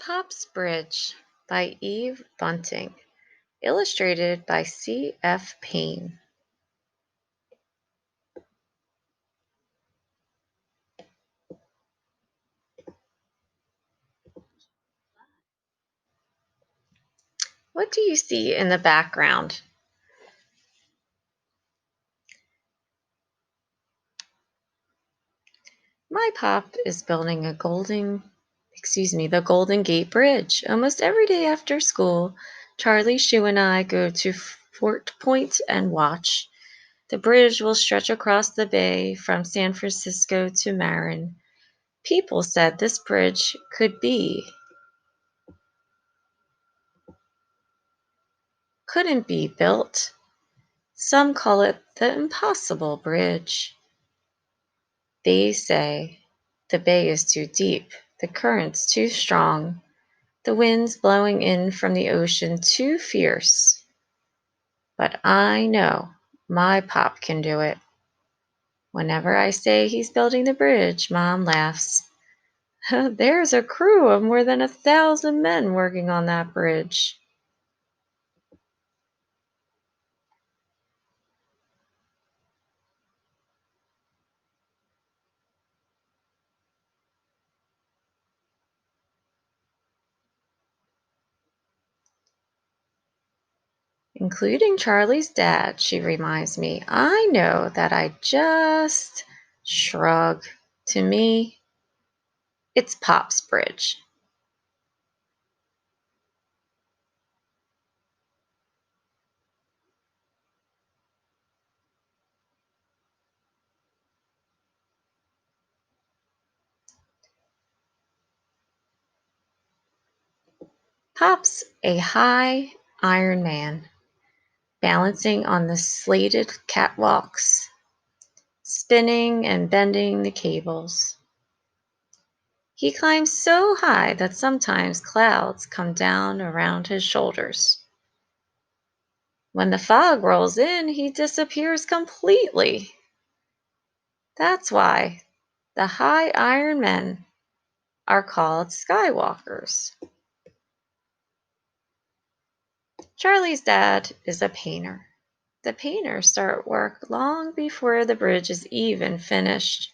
Pop's Bridge by Eve Bunting, illustrated by C.F. Payne. What do you see in the background? My Pop is building the Golden Gate Bridge. Almost every day after school, Charlie, Sue, and I go to Fort Point and watch. The bridge will stretch across the bay from San Francisco to Marin. People said this bridge couldn't be built. Some call it the Impossible Bridge. They say the bay is too deep, the currents too strong, the winds blowing in from the ocean too fierce. But I know my Pop can do it. Whenever I say he's building the bridge, Mom laughs. There's a crew of more than 1,000 men working on that bridge. Including Charlie's dad, she reminds me. I know that I just shrug. To me, it's Pop's Bridge. Pop's a high Iron Man, balancing on the slated catwalks, spinning and bending the cables. He climbs so high that sometimes clouds come down around his shoulders. When the fog rolls in, he disappears completely. That's why the high Iron Men are called Skywalkers. Charlie's dad is a painter. The painters start work long before the bridge is even finished.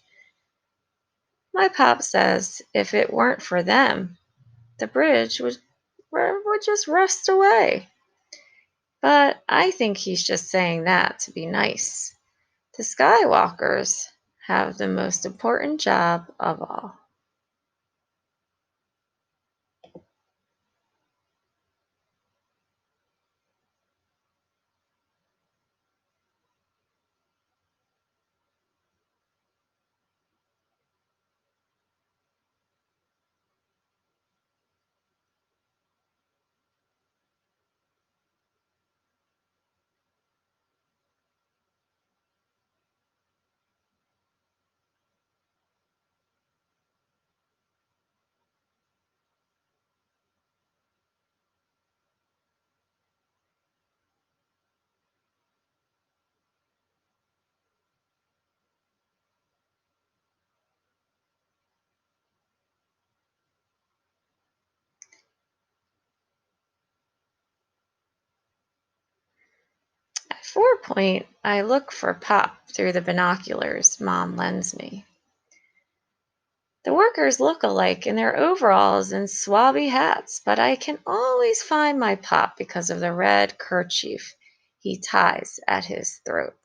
My Pop says if it weren't for them, the bridge would just rust away. But I think he's just saying that to be nice. The Skywalkers have the most important job of all. At Fort Point, I look for Pop through the binoculars Mom lends me. The workers look alike in their overalls and swabby hats, but I can always find my Pop because of the red kerchief he ties at his throat.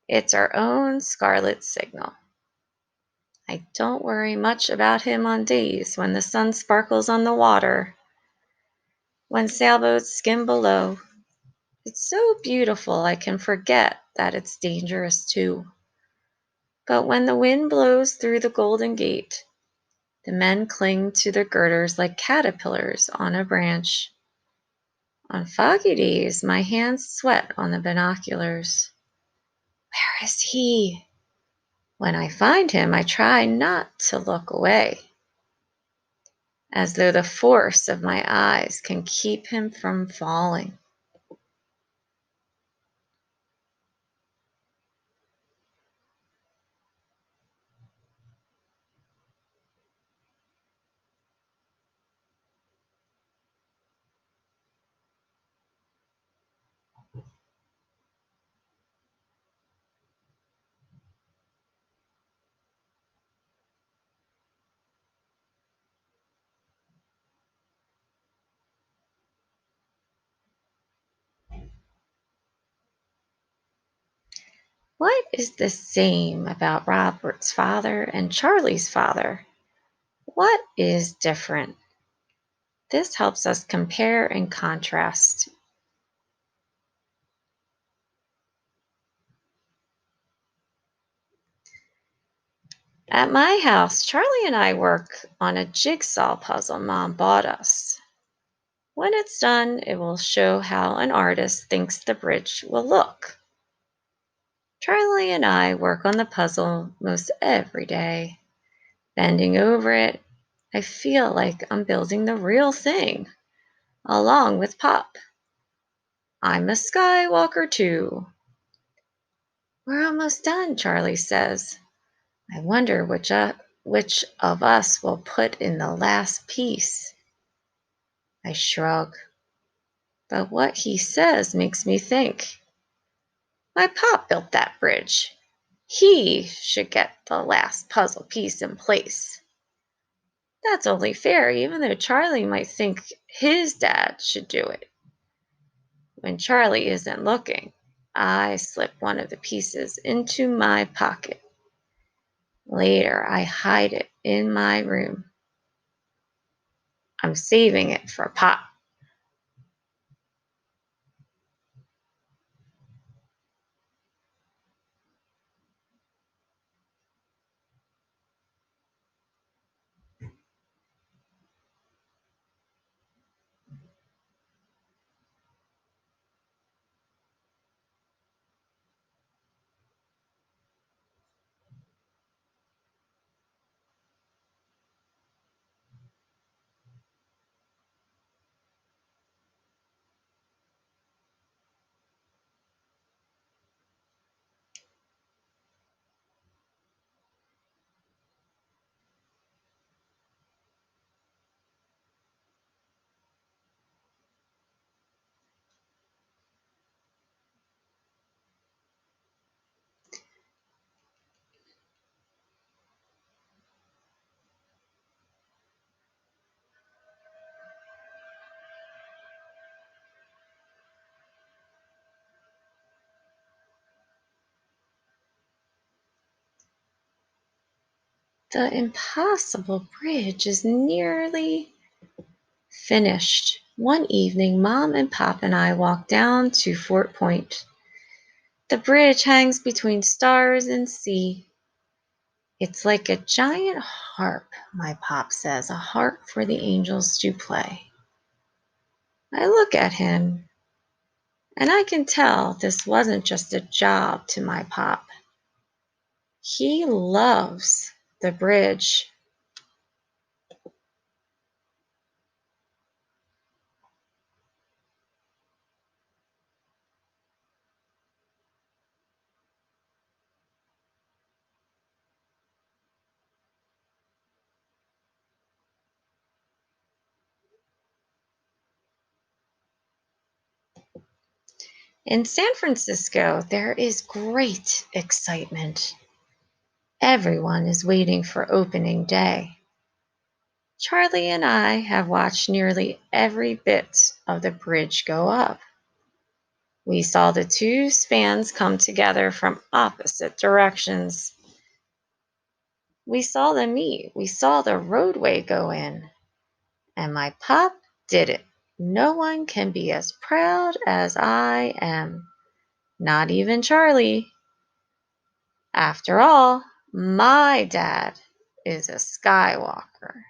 It's our own scarlet signal. I don't worry much about him on days when the sun sparkles on the water, when sailboats skim below. It's so beautiful I can forget that it's dangerous too. But when the wind blows through the Golden Gate, the men cling to their girders like caterpillars on a branch. On foggy days, my hands sweat on the binoculars. Where is he? When I find him, I try not to look away, as though the force of my eyes can keep him from falling. What is the same about Robert's father and Charlie's father? What is different? This helps us compare and contrast. At my house, Charlie and I work on a jigsaw puzzle Mom bought us. When it's done, it will show how an artist thinks the bridge will look. Charlie and I work on the puzzle most every day. Bending over it, I feel like I'm building the real thing, along with Pop. I'm a Skywalker too. We're almost done, Charlie says. I wonder which of us will put in the last piece. I shrug, but what he says makes me think. My Pop built that bridge. He should get the last puzzle piece in place. That's only fair, even though Charlie might think his dad should do it. When Charlie isn't looking, I slip one of the pieces into my pocket. Later, I hide it in my room. I'm saving it for Pop. The impossible bridge is nearly finished. One evening, Mom and Pop and I walked down to Fort Point. The bridge hangs between stars and sea. It's like a giant harp, my Pop says, a harp for the angels to play. I look at him, and I can tell this wasn't just a job to my Pop. He loves the bridge. In San Francisco, there is great excitement. Everyone is waiting for opening day. Charlie and I have watched nearly every bit of the bridge go up. We saw the two spans come together from opposite directions. We saw them meet. We saw the roadway go in. And my Pop did it. No one can be as proud as I am. Not even Charlie. After all, my dad is a Skywalker.